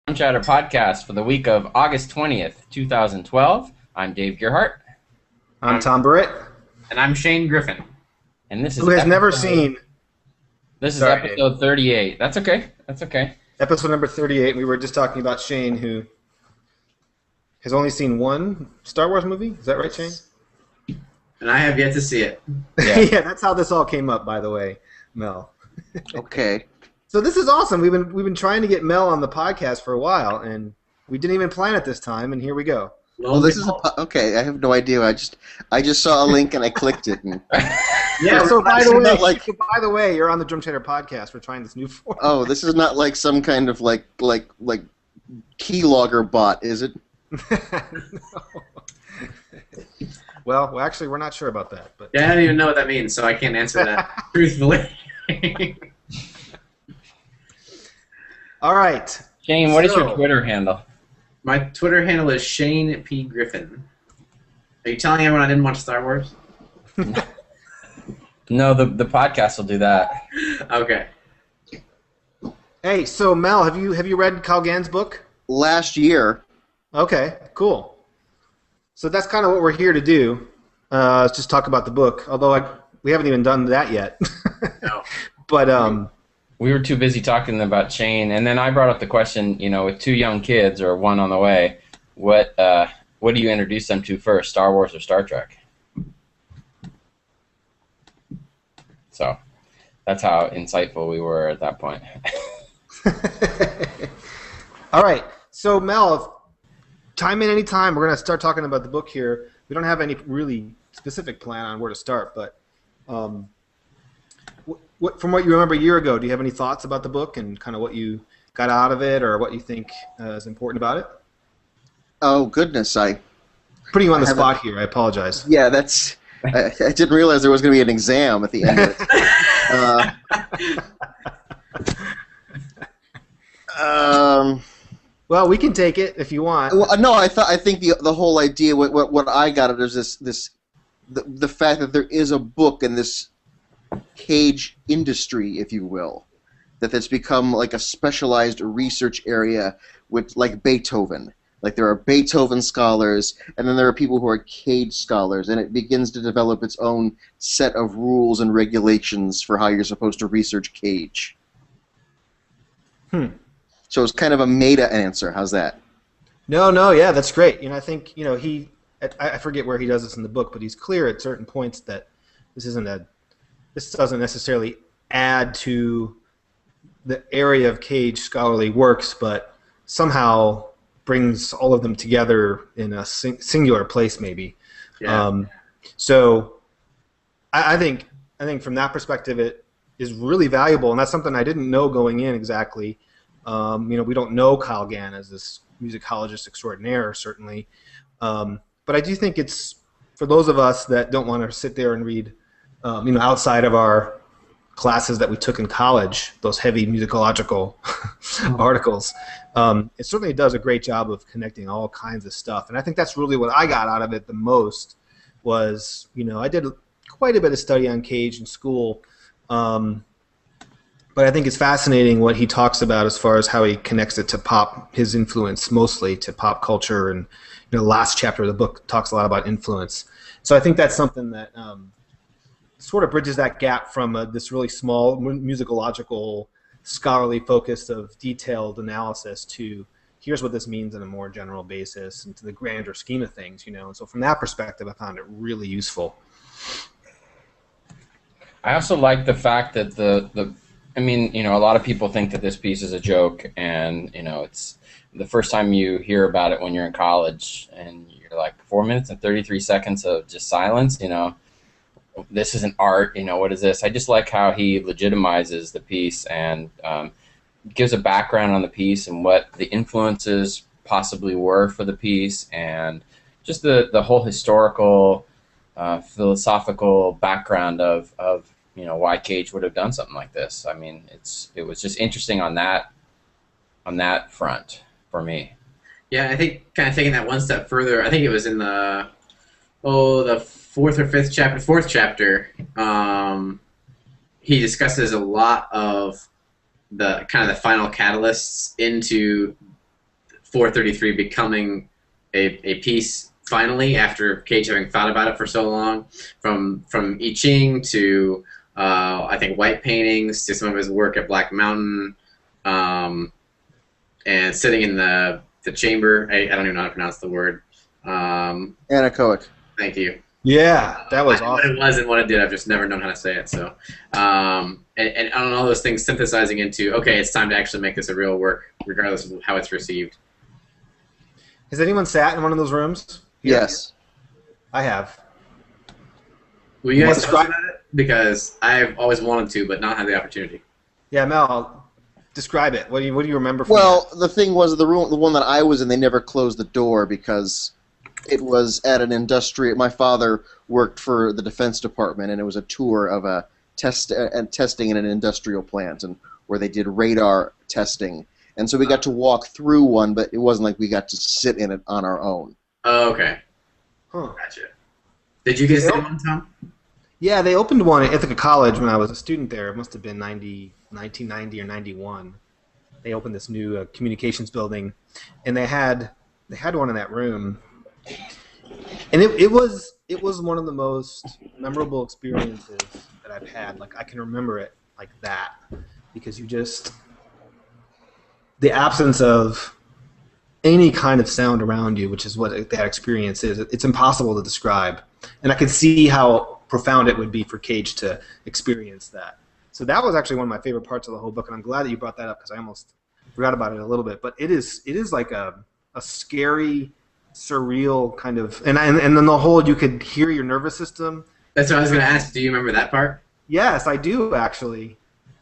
DrumChattr podcast for the week of August 20th, 2012. I'm Dave Gearhart. I'm Tom Barrett. And I'm Shane Griffin. And this is Who has never seen... This is Sorry, episode Dave. 38. That's okay. That's okay. Episode number 38, and we were just talking about Shane, who has only seen one Star Wars movie. Is that right, Shane? And I have yet to see it. Yeah. Yeah, that's how this all came up, by the way, Mel. Okay. So this is awesome. We've been trying to get Mel on the podcast for a while, and we didn't even plan it this time, and here we go. Well, this is okay. I have no idea. I just saw a link and I clicked it. And, Yeah. So by this the is not like by the way, you're on the DrumChattr podcast. We're trying this new format. oh, this is not like some kind of like keylogger bot, is it? No. Well, actually, we're not sure about that. But Yeah, I don't even know what that means, so I can't answer that truthfully. all right. Shane, what is So- your Twitter handle? My Twitter handle is Shane P. Griffin. Are you telling everyone I didn't watch Star Wars? No, the podcast will do that. Okay. Hey, so Mel, have you read Kyle Gann's book? Last year, Okay, cool. So that's kind of what we're here to do. Is just talk about the book. Although we haven't even done that yet. No. But We were too busy talking about Shane, and then I brought up the question, with two young kids or one on the way, what do you introduce them to first, Star Wars or Star Trek? So that's how insightful we were at that point. all right. So Mel, time in any time. We're gonna start talking about the book here. We don't have any really specific plan on where to start, but from what you remember a year ago, do you have any thoughts about the book and kind of what you got out of it, or what you think is important about it? oh goodness, Putting you on the I haven't- spot here. I apologize. yeah, that's I didn't realize there was going to be an exam at the end of it. Well, we can take it if you want. Well, no, I think the whole idea what I got it is the fact that there is a book in this cage industry, if you will, that's become like a specialized research area with like Beethoven. Like there are Beethoven scholars, and then there are people who are cage scholars, and it begins to develop its own set of rules and regulations for how you're supposed to research cage. So it's kind of a meta answer. How's that? No, yeah, that's great. I think I forget where he does this in the book, but he's clear at certain points that this doesn't necessarily add to the area of cage scholarly works, but somehow brings all of them together in a singular place, maybe. Yeah. So I think from that perspective, it is really valuable, and that's something I didn't know going in exactly. We don't know Kyle Gann as this musicologist extraordinaire, certainly, but I do think it's for those of us that don't want to sit there and read, outside of our classes that we took in college, those heavy musicological articles. It certainly does a great job of connecting all kinds of stuff, and I think that's really what I got out of it the most. Was I did quite a bit of study on cage in school. But I think it's fascinating what he talks about as far as how he connects it to pop, his influence mostly to pop culture, and the last chapter of the book talks a lot about influence. So I think that's something that sort of bridges that gap from this really small musicological, scholarly focus of detailed analysis to here's what this means on a more general basis and to the grander scheme of things, And so from that perspective, I found it really useful. I also like the fact that a lot of people think that this piece is a joke, and it's the first time you hear about it when you're in college, and you're like 4 minutes and 33 seconds of just silence. This isn't art. What is this? I just like how he legitimizes the piece and gives a background on the piece and what the influences possibly were for the piece, and just the whole historical, philosophical background of why Cage would have done something like this. I mean, it was just interesting on that front for me. Yeah, I think kind of taking that one step further, I think it was in the fourth chapter, he discusses a lot of the kind of the final catalysts into 433 becoming a piece finally after Cage having thought about it for so long, from I Ching to I think white paintings to some of his work at Black Mountain, and sitting in the chamber. I don't even know how to pronounce the word. Anechoic. Thank you. Yeah, that was awesome. What it was and what it did, I've just never known how to say it. So, and on all those things synthesizing into, okay, it's time to actually make this a real work, regardless of how it's received. Has anyone sat in one of those rooms? Yes. I have. Will you guys talk about it? Because I've always wanted to, but not had the opportunity. Yeah, Mel, describe it. What do you remember from Well, that? the thing was, the one that I was in, they never closed the door because it was at an industrial. My father worked for the Defense Department, and it was a tour of a testing in an industrial plant, and where they did radar testing. And so we got to walk through one, but it wasn't like we got to sit in it on our own. Oh, okay. Huh. Gotcha. Did you get to sit in one, Tom? Yeah, they opened one at Ithaca College when I was a student there. It must have been 1990 or 91. They opened this new communications building, and they had one in that room. And it was one of the most memorable experiences that I've had. Like, I can remember it like that, because the absence of any kind of sound around you, which is what that experience is, it's impossible to describe. And I could see how profound it would be for Cage to experience that. So that was actually one of my favorite parts of the whole book, and I'm glad that you brought that up because I almost forgot about it a little bit. But it is like a scary, surreal kind of, and then the whole, you could hear your nervous system. That's what I was going to ask. Do you remember that part? Yes, I do actually.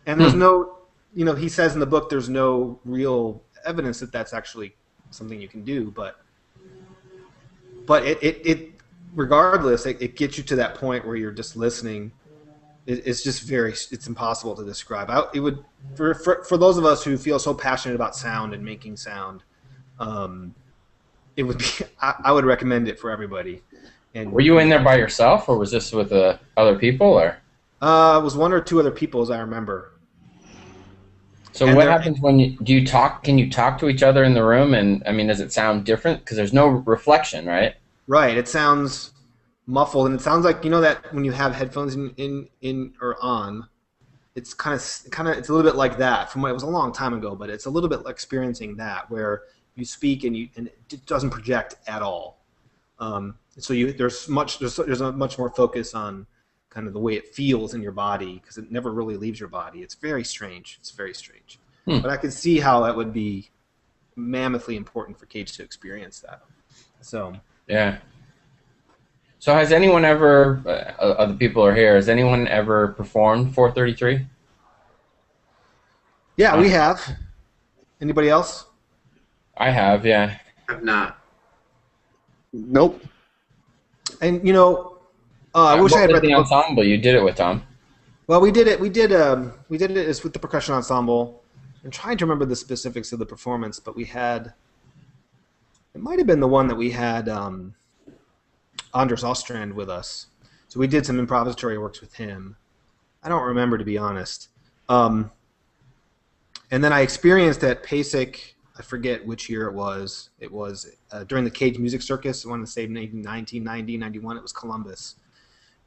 And there's no, he says in the book there's no real evidence that that's actually something you can do, but it regardless, it gets you to that point where you're just listening. It's just it's impossible to describe. It would, for those of us who feel so passionate about sound and making sound, it would be, I would recommend it for everybody. And were you in there by yourself, or was this with other people, or? It was one or two other people, as I remember. So what happens when you talk? Can you talk to each other in the room? And I mean, does it sound different? Because there's no reflection, right? Right. It sounds muffled, and it sounds like, that when you have headphones in or on, it's kind of it's a little bit like that. From what, it was a long time ago, but it's a little bit like experiencing that, where you speak and it doesn't project at all. So there's a much more focus on kind of the way it feels in your body, because it never really leaves your body. It's very strange. It's very strange. But I could see how that would be mammothly important for Cage to experience that. So yeah. So has anyone ever, other people are here, has anyone ever performed 433? Yeah, we have. Anybody else? I have, yeah. I've not. Nope. And I wish I had read the ensemble you did it with, Tom. Well, we did it with the percussion ensemble. I'm trying to remember the specifics of the performance, but it might have been the one that we had Anders Ostrand with us. So we did some improvisatory works with him. I don't remember, to be honest. And then I experienced at PASIC, I forget which year it was. It was during the Cage Music Circus. I want to say 1990, 91. It was Columbus.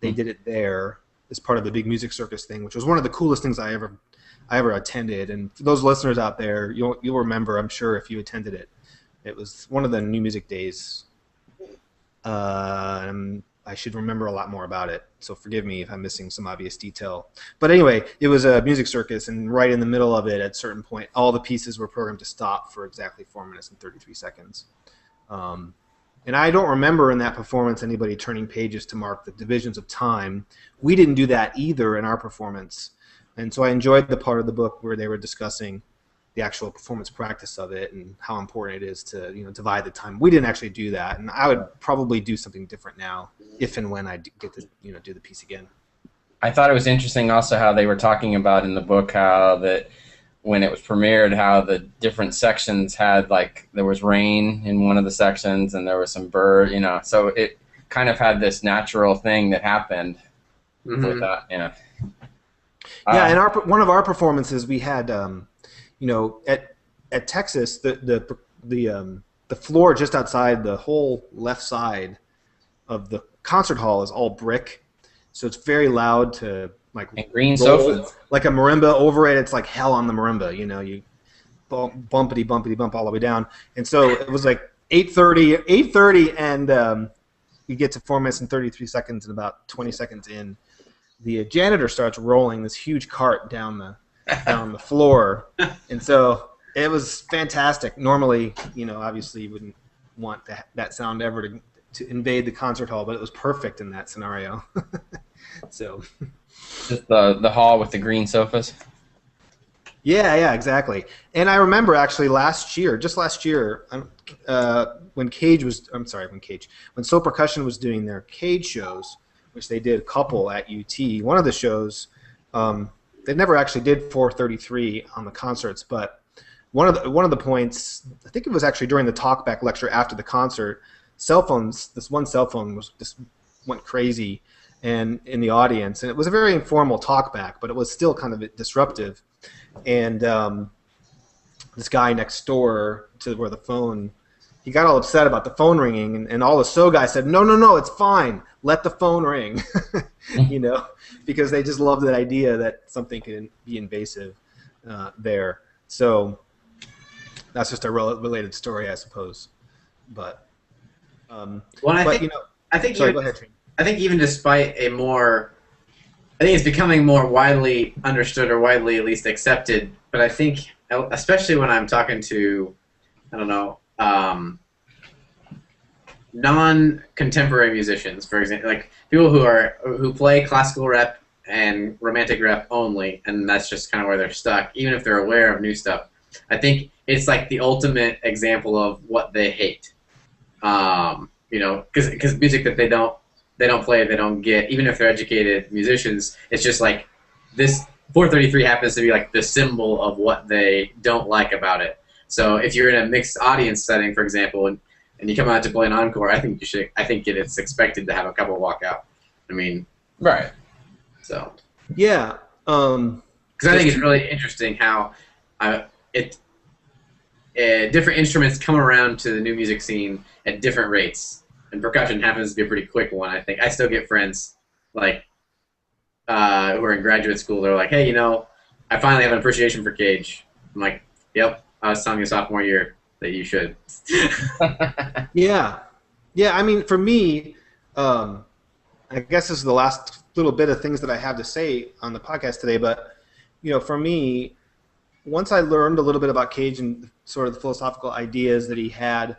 They did it there as part of the big music circus thing, which was one of the coolest things I ever attended. And for those listeners out there, you'll remember, I'm sure, if you attended it. It was one of the new music days. I should remember a lot more about it, so forgive me if I'm missing some obvious detail. But anyway, it was a music circus, and right in the middle of it, at a certain point, all the pieces were programmed to stop for exactly 4 minutes and 33 seconds. And I don't remember in that performance anybody turning pages to mark the divisions of time. We didn't do that either in our performance. And so I enjoyed the part of the book where they were discussing the actual performance practice of it and how important it is to divide the time. We didn't actually do that, and I would probably do something different now if and when I get to do the piece again. I thought it was interesting also how they were talking about in the book how that when it was premiered, how the different sections had, like, there was rain in one of the sections and there was some bird, so it kind of had this natural thing that happened with that, Yeah, in one of our performances, we had, at Texas, the the floor just outside the whole left side of the concert hall is all brick, so it's very loud to like And green roll sofas. like a marimba over it. It's like hell on the marimba, you know. You bumpity bump all the way down, and so it was like 8:30, and you get to 4 minutes and 33 seconds, and about 20 seconds in, the janitor starts rolling this huge cart down the floor, and so it was fantastic. Normally, you know, obviously you wouldn't want that sound ever to invade the concert hall, but it was perfect in that scenario. So, Just the hall with the green sofas. yeah, exactly. And I remember actually just last year, when Soul Percussion was doing their Cage shows, which they did a couple at UT. One of the shows, they never actually did 433 on the concerts, but one of the points, I think it was actually during the talkback lecture after the concert, cell phones. This one cell phone just went crazy, and in the audience, and it was a very informal talkback, but it was still kind of disruptive. And this guy next door to where the phone, he got all upset about the phone ringing, and all the SO guys said, no, it's fine, let the phone ring, you know, because they just love that idea that something can be invasive there. So that's just a related story, I suppose. But Well, I think even despite I think it's becoming more widely understood or widely at least accepted. But I think, especially when I'm talking to, I don't know, non-contemporary musicians, for example, like people who play classical rep and romantic rep only, and that's just kind of where they're stuck, even if they're aware of new stuff. I think it's like the ultimate example of what they hate. You know, because music that they don't play, they don't get, even if they're educated musicians, it's just like this 433 happens to be like the symbol of what they don't like about it. So if you're in a mixed audience setting, for example, and you come out to play an encore, I think it's expected to have a couple walk out. I mean, Right. So yeah, because I think it's really interesting how different instruments come around to the new music scene at different rates, and percussion happens to be a pretty quick one. I think I still get friends like who are in graduate school. They're like, "Hey, you know, I finally have an appreciation for Cage." I'm like, "Yep, I was telling you sophomore year that you should." Yeah. I mean, for me, I guess this is the last little bit of things that I have to say on the podcast today. But you know, for me, once I learned a little bit about Cage and sort of the philosophical ideas that he had,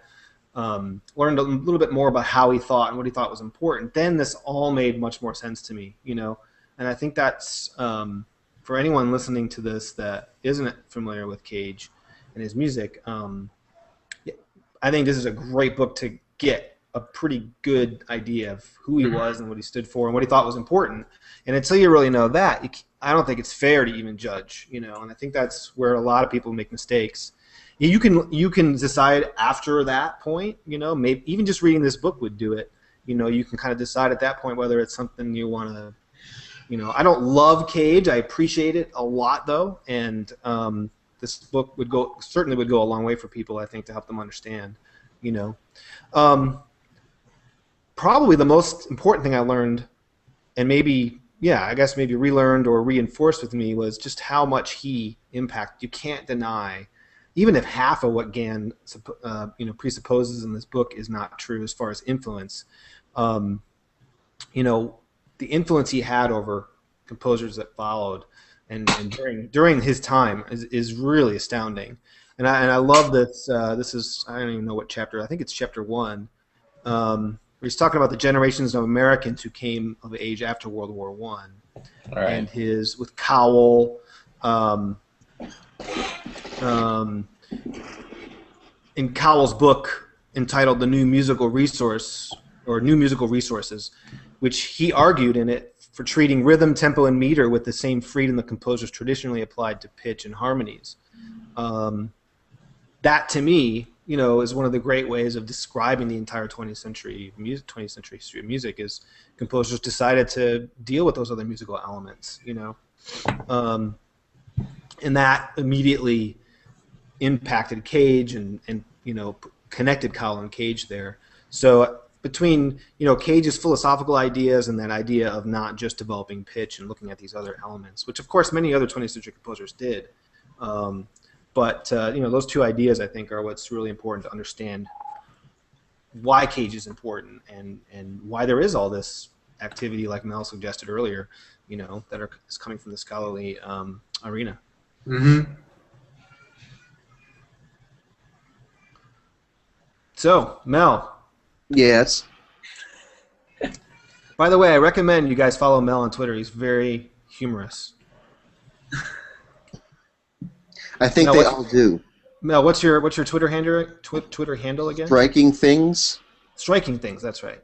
learned a little bit more about how he thought and what he thought was important, then this all made much more sense to me, you know. And I think that's, for anyone listening to this that isn't familiar with Cage and his music, I think this is a great book to get a pretty good idea of who he was and what he stood for and what he thought was important. And until you really know that, I don't think it's fair to even judge, you know. And I think that's where a lot of people make mistakes. You can decide after that point, you know, maybe even just reading this book would do it. You know, you can kind of decide at that point whether it's something you want to, you know. I don't love Cage. I appreciate it a lot, though, and this book certainly would go a long way for people, I think, to help them understand, you know. Probably the most important thing I learned, and maybe relearned or reinforced with me, was just how much he impacted. You can't deny, even if half of what Gann presupposes in this book is not true as far as influence, you know, the influence he had over composers that followed and during his time is really astounding. And I love this. This is, I don't even know what chapter. I think it's chapter 1. Where he's talking about the generations of Americans who came of age after World War I, Right. and with Cowell. In Cowell's book entitled "The New Musical Resource" or "New Musical Resources," which he argued in it for treating rhythm, tempo, and meter with the same freedom the composers traditionally applied to pitch and harmonies. That, to me, you know, is one of the great ways of describing the entire 20th century history of music. Is composers decided to deal with those other musical elements, you know, and that immediately impacted Cage and connected Kyle and Cage there. So between Cage's philosophical ideas and that idea of not just developing pitch and looking at these other elements, which of course many other 20th century composers did, but those two ideas I think are what's really important to understand why Cage is important and why there is all this activity, like Mel suggested earlier, that is coming from the scholarly arena. Mm-hmm. So, Mel. Yes. By the way, I recommend you guys follow Mel on Twitter. He's very humorous. I think Mel, they all do. Mel, what's your Twitter handle again? Striking things. Striking things. That's right.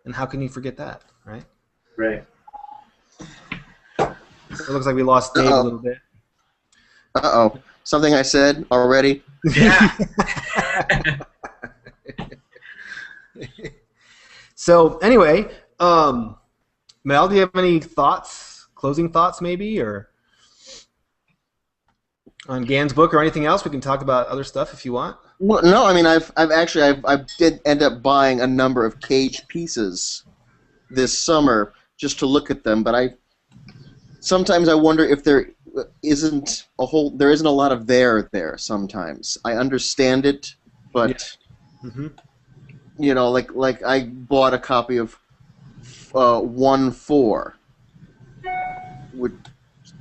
And how can you forget that, right? Right. It looks like we lost Dave a little bit. Uh-oh. Something I said already? Yeah. So anyway, Mel, do you have any thoughts, closing thoughts maybe, or on Gann's book or anything else? We can talk about other stuff if you want. Well, no, I mean I did end up buying a number of Cage pieces this summer just to look at them, but sometimes I wonder if there isn't a lot of there sometimes. I understand it, but like I bought a copy of 1/4, which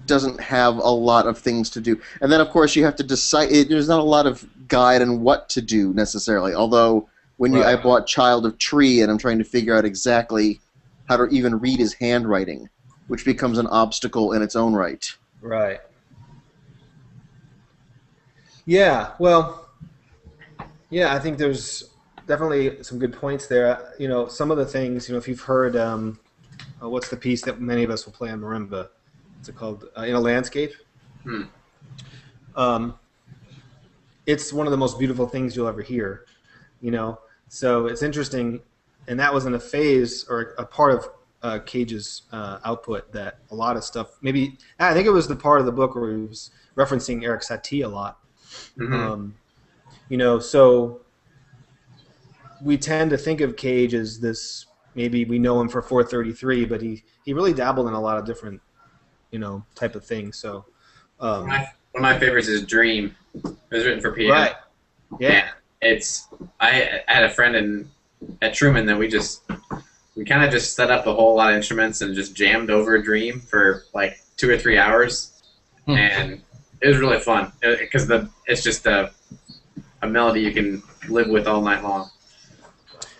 doesn't have a lot of things to do. And then, of course, you have to decide. There's not a lot of guide on what to do necessarily. Although I bought Child of Tree, and I'm trying to figure out exactly how to even read his handwriting, which becomes an obstacle in its own right. Right. Yeah. Well. Yeah, I think there's definitely some good points there. Some of the things. If you've heard, what's the piece that many of us will play on marimba? What's it called? In a Landscape. It's one of the most beautiful things you'll ever hear. So it's interesting, and that was in a phase or a part of Cage's output that a lot of stuff. Maybe I think it was the part of the book where he was referencing Eric Satie a lot. So we tend to think of Cage as this. Maybe we know him for 433, but he really dabbled in a lot of different, type of things. So one of my favorites is Dream. It was written for piano. Right. Yeah. And I had a friend at Truman that we kind of just set up a whole lot of instruments and just jammed over Dream for like 2 or 3 hours, and it was really fun because it's just a melody you can live with all night long.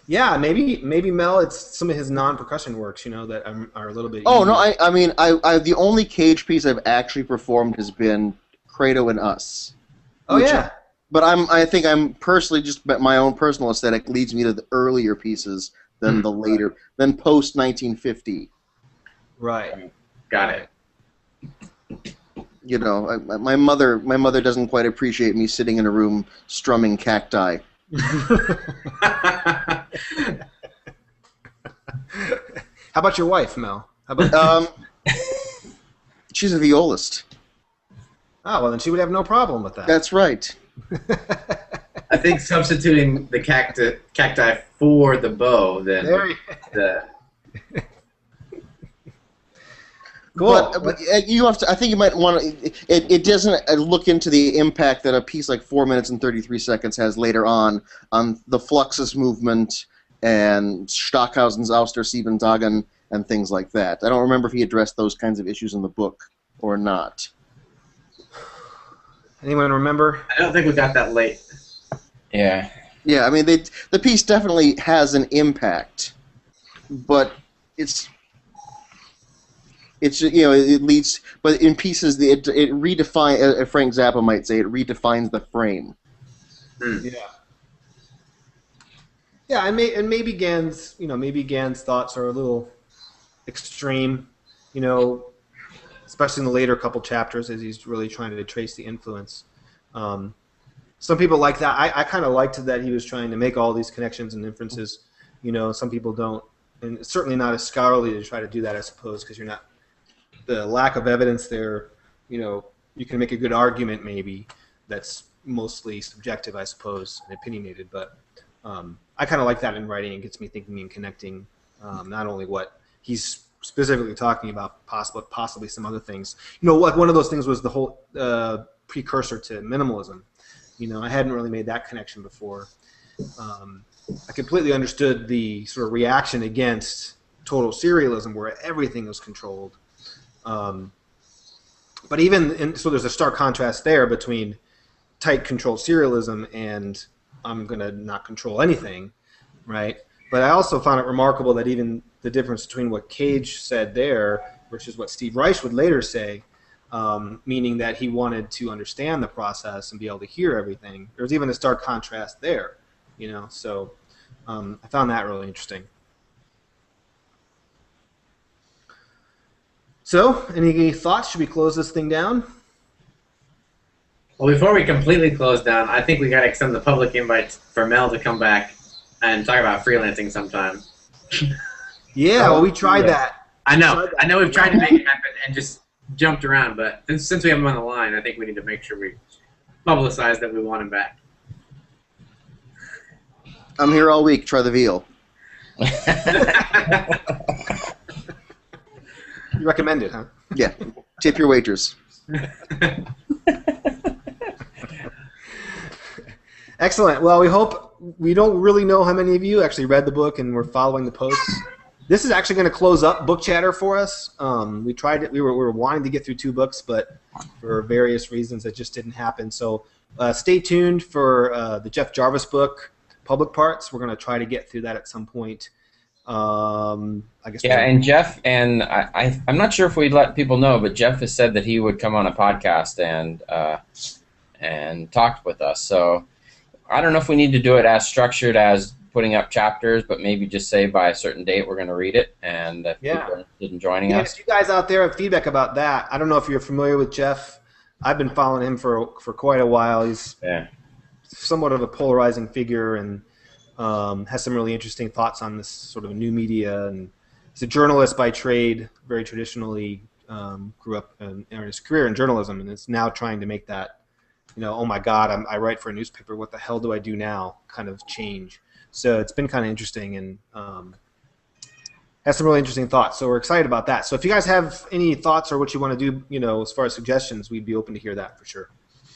Yeah, maybe Mel, it's some of his non-percussion works, that are a little bit. Oh, no, I mean, the only Cage piece I've actually performed has been Credo and Us. Oh yeah. But I think I'm personally just my own personal aesthetic leads me to the earlier pieces than the later, than post 1950. Right. Got it. My mother doesn't quite appreciate me sitting in a room strumming cacti. How about your wife, Mel? How about she's a violist. Oh, well, then she would have no problem with that. That's right. I think substituting the cacti for the bow, then Cool. But you have to. I think you might want to. It doesn't look into the impact that a piece like 4 minutes and 33 seconds has later on the Fluxus movement and Stockhausen's Aus der Siebensagen and things like that. I don't remember if he addressed those kinds of issues in the book or not. Anyone remember? I don't think we got that late. Yeah. Yeah, I mean, the piece definitely has an impact, but it leads, but in pieces it redefines, as Frank Zappa might say, it redefines the frame. Yeah. Yeah, and maybe Gann's thoughts are a little extreme, especially in the later couple chapters as he's really trying to trace the influence. Some people like that. I kind of liked that he was trying to make all these connections and inferences. Some people don't, and it's certainly not as scholarly to try to do that, I suppose, because you're not. The lack of evidence there, you can make a good argument maybe that's mostly subjective, I suppose, and opinionated. But I kind of like that in writing. It gets me thinking and connecting not only what he's specifically talking about, possibly some other things. Like one of those things was the whole precursor to minimalism. I hadn't really made that connection before. I completely understood the sort of reaction against total serialism, where everything was controlled. But so there's a stark contrast there between tight controlled serialism and I'm going to not control anything, right? But I also found it remarkable that even the difference between what Cage said there versus what Steve Reich would later say, meaning that he wanted to understand the process and be able to hear everything. There's even a stark contrast there, So I found that really interesting. So, any thoughts? Should we close this thing down? Well, before we completely close down, I think we got to extend the public invite for Mel to come back and talk about freelancing sometime. Yeah, well, we tried that. I know we've tried to make it happen and just jumped around, but since we have him on the line, I think we need to make sure we publicize that we want him back. I'm here all week. Try the veal. You recommend it, huh? Yeah. Tip your waiters. Excellent. Well, we don't really know how many of you actually read the book and were following the posts. This is actually going to close up BookChattr for us. We tried it. We were wanting to get through 2 books, but for various reasons it just didn't happen. So stay tuned for the Jeff Jarvis book, Public Parts. We're going to try to get through that at some point. I guess. Yeah, and Jeff, and I'm not sure if we'd let people know, but Jeff has said that he would come on a podcast and talk with us. So I don't know if we need to do it as structured as putting up chapters, but maybe just say by a certain date we're going to read it, and if people are interested in joining us. If you guys out there have feedback about that, I don't know if you're familiar with Jeff. I've been following him for quite a while. He's somewhat of a polarizing figure and has some really interesting thoughts on this sort of new media. And he's a journalist by trade, very traditionally grew up in his career in journalism, and is now trying to make that, oh my God, I write for a newspaper. What the hell do I do now? Kind of change. So it's been kind of interesting and has some really interesting thoughts. So we're excited about that. So if you guys have any thoughts or what you want to do, as far as suggestions, we'd be open to hear that for sure.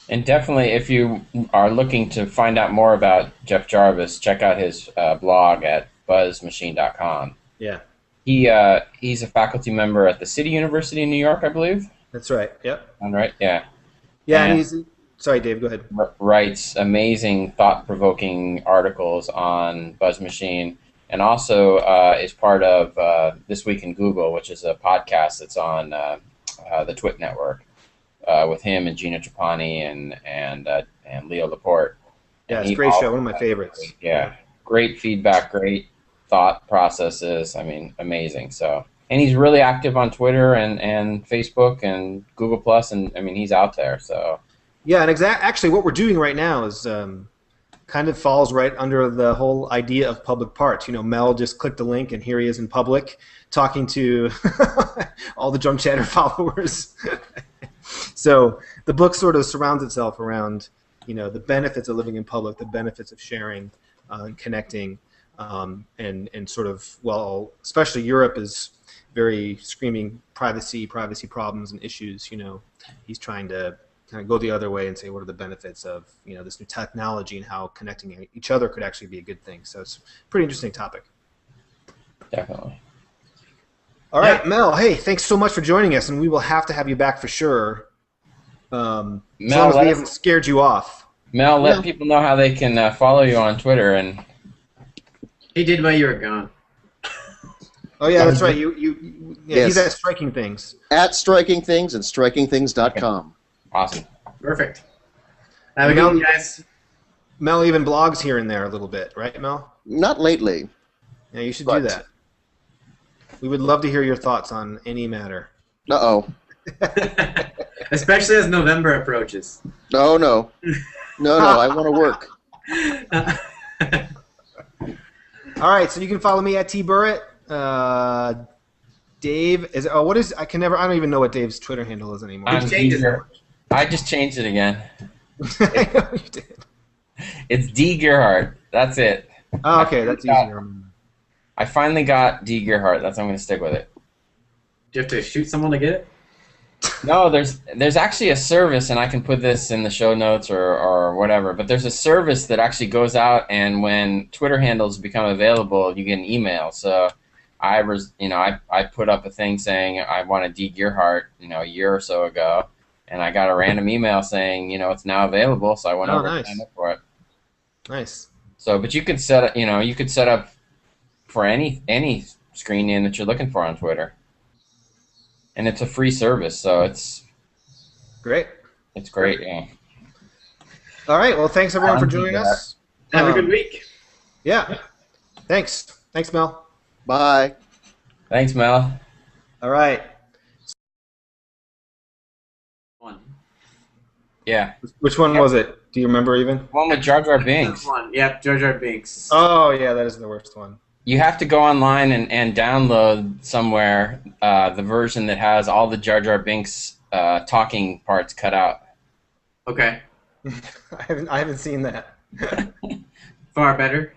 And definitely, if you are looking to find out more about Jeff Jarvis, check out his blog at buzzmachine.com. Yeah. He's a faculty member at the City University in New York, I believe. That's right. Yep. All right. Yeah. Yeah, and he's. Sorry, Dave. Go ahead. Writes amazing, thought-provoking articles on Buzz Machine, and also is part of This Week in Google, which is a podcast that's on the Twit Network with him and Gina Trapani and Leo Laporte. Yeah, it's a great show. One of my favorites. Yeah, great feedback, great thought processes. I mean, amazing. So, and he's really active on Twitter and Facebook and Google Plus, and I mean, he's out there. So. Yeah, and actually what we're doing right now is kind of falls right under the whole idea of public parts. Mel just clicked the link, and here he is in public talking to all the DrumChattr followers. So the book sort of surrounds itself around, the benefits of living in public, the benefits of sharing and connecting, and sort of, well, especially Europe is very screaming privacy problems and issues. He's trying to kind of go the other way and say what are the benefits of this new technology and how connecting each other could actually be a good thing. So it's a pretty interesting topic. Definitely. All right, Mel. Hey, thanks so much for joining us, and we will have to have you back for sure. Mel, as long as we haven't scared you off. Mel, let people know how they can follow you on Twitter. And he did while you were gone. Oh yeah, that's right. Yes. He's at Striking Things. At Striking Things and strikingthings.com. Awesome. Perfect. Have a good one, guys. Mel even blogs here and there a little bit, right, Mel? Not lately. Yeah, you should do that. We would love to hear your thoughts on any matter. Uh-oh. Especially as November approaches. No, I want to work. All right, so you can follow me at tburrett. Dave is I don't even know what Dave's Twitter handle is anymore. I just changed it again. I know you did. It's D. Gearhart. That's it. Oh, okay, that's easy to remember. I finally got D. Gearhart. That's I'm going to stick with it. Do you have to shoot someone to get it? No, there's actually a service, and I can put this in the show notes or whatever, but there's a service that actually goes out, and when Twitter handles become available, you get an email. So I put up a thing saying I want a D. Gearhart, a year or so ago, and I got a random email saying, it's now available, so I went over and signed up for it. Nice. So, but you could set up, you could set up for any screen name that you're looking for on Twitter. And it's a free service, so it's great. It's great, yeah. All right. Well, thanks everyone for joining us. Have a good week. Yeah. Thanks. Thanks, Mel. Bye. Thanks, Mel. All right. One. Yeah. Which one was it? Do you remember even? One with Jar Jar Binks. One. Yep, Jar Jar Binks. Oh yeah, that is the worst one. You have to go online and download somewhere the version that has all the Jar Jar Binks talking parts cut out. Okay. I haven't seen that. Far better.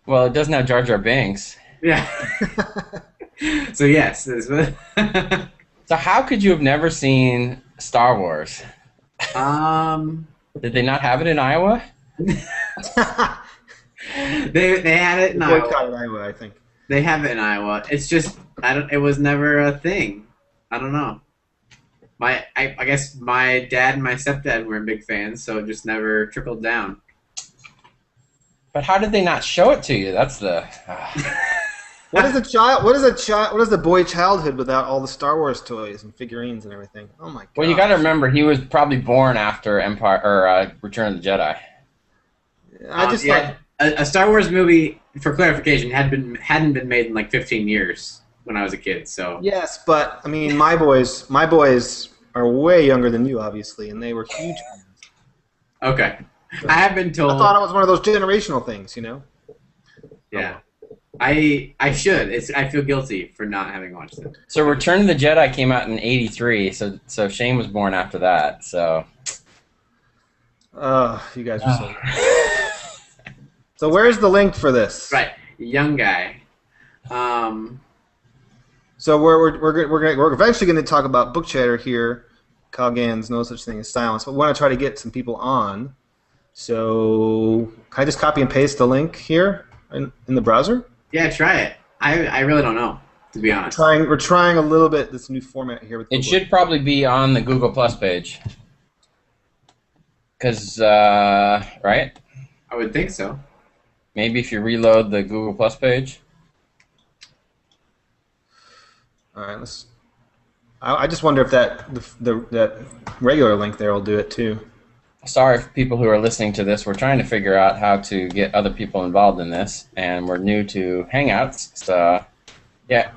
Well, it doesn't have Jar Jar Binks. Yeah. So yes. So how could you have never seen Star Wars? Did they not have it in Iowa? They had it in Iowa, I think. They have it in Iowa. It's just it was never a thing. I don't know. I guess my dad and my stepdad were big fans, so it just never trickled down. But how did they not show it to you? That's the. What is the boy childhood without all the Star Wars toys and figurines and everything? Oh my god. Well, you got to remember he was probably born after Empire or Return of the Jedi. I just thought a Star Wars movie, for clarification, hadn't been made in like 15 years when I was a kid. So yes, but I mean, my boys are way younger than you, obviously, and they were huge fans. Okay, so, I have been told. I thought it was one of those generational things, Yeah, I should. I feel guilty for not having watched it. So Return of the Jedi came out in '83. So Shane was born after that. So. You guys are so. So where's the link for this? Right, young guy. So we're eventually going to talk about BookChattr here. Kyle Gann's No Such Thing as Silence, but we want to try to get some people on. So can I just copy and paste the link here in the browser? Yeah, try it. I really don't know, to be honest. We're trying a little bit this new format here with It Google. should probably be on the Google Plus page. Because right? I would think so. Maybe if you reload the Google Plus page. All right, I just wonder if that regular link there will do it too. Sorry for people who are listening to this. We're trying to figure out how to get other people involved in this, and we're new to Hangouts. So, yeah.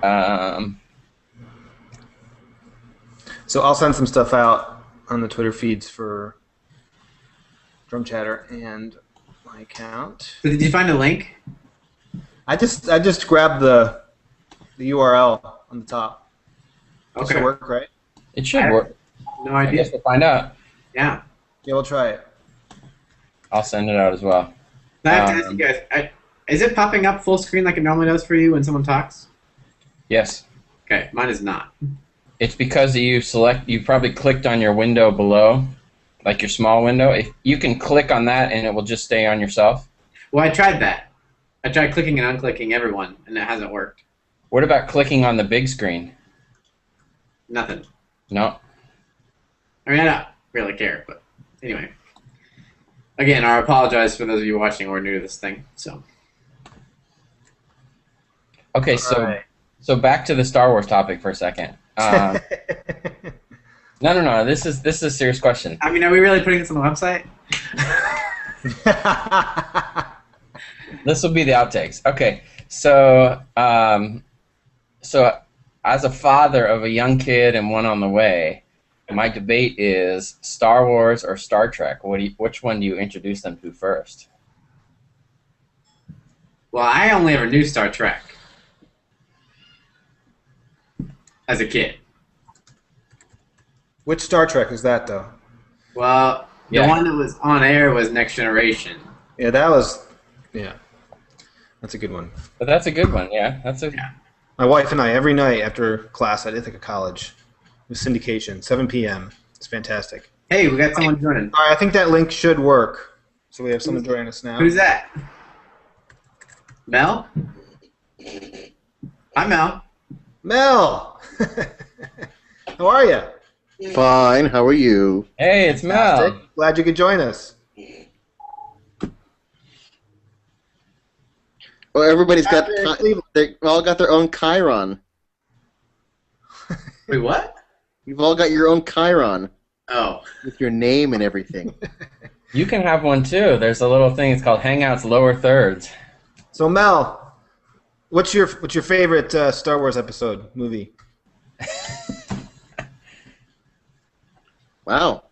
So I'll send some stuff out on the Twitter feeds for DrumChattr and my account. So did you find a link? I just grabbed the URL on the top. Okay. Should work, right? It should work. No I idea. guess we'll find out. Yeah. Yeah, we'll try it. I'll send it out as well. I have to ask you guys, is it popping up full screen like it normally does for you when someone talks? Yes. Okay, mine is not. It's because you probably clicked on your window below, like your small window. If you can click on that and it will just stay on yourself. Well, I tried that. I tried clicking and unclicking everyone, and it hasn't worked. What about clicking on the big screen? Nothing. No. I mean, I don't really care, but anyway. Again, I apologize for those of you watching who are new to this thing. So. Okay, so back to the Star Wars topic for a second. No. This is a serious question. I mean, are we really putting this on the website? This will be the outtakes. Okay, so as a father of a young kid and one on the way, my debate is Star Wars or Star Trek. Which one do you introduce them to first? Well, I only ever knew Star Trek as a kid. Which Star Trek is that, though? Well, The one that was on air was Next Generation. Yeah, that was. Yeah, that's a good one. But that's a good one. Yeah, that's a. Yeah. My wife and I, every night after class at Ithaca College, it was syndication, 7 p.m. It's fantastic. Hey, we got someone joining. All right, I think that link should work. So we have someone joining us now. Who's that? Mel? Hi, Mel. Mel! How are you? Fine. How are you? Hey, it's Mel. Glad you could join us. Well, everybody's got. Cleveland. They all got their own Chiron. Wait, what? You've all got your own Chiron Oh. with your name and everything. You can have one too. There's a little thing. It's called Hangouts Lower Thirds. So Mel, what's your favorite Star Wars episode movie? Wow.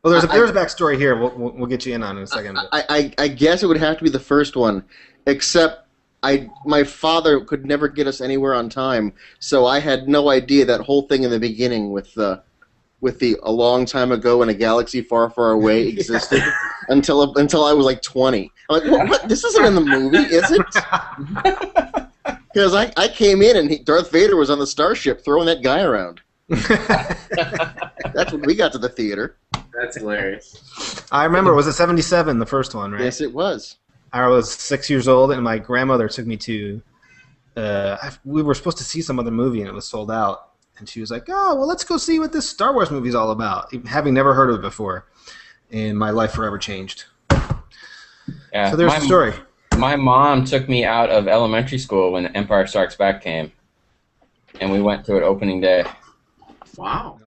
Well, there's a backstory here. We'll get you in on in a second. I guess it would have to be the first one, except my father could never get us anywhere on time, so I had no idea that whole thing in the beginning with the a long time ago in a galaxy far, far away existed until I was like 20. I'm like, what? This isn't in the movie, is it? Because I came in and Darth Vader was on the starship throwing that guy around. That's when we got to the theater. That's hilarious. I remember, was it 77, the first one, right? Yes, it was. I was 6 years old, and my grandmother took me to. We were supposed to see some other movie, and it was sold out. And she was like, "Oh, well, let's go see what this Star Wars movie is all about," having never heard of it before. And my life forever changed. Yeah, So there's the story. My mom took me out of elementary school when Empire Strikes Back came, and we went to it opening day. Wow.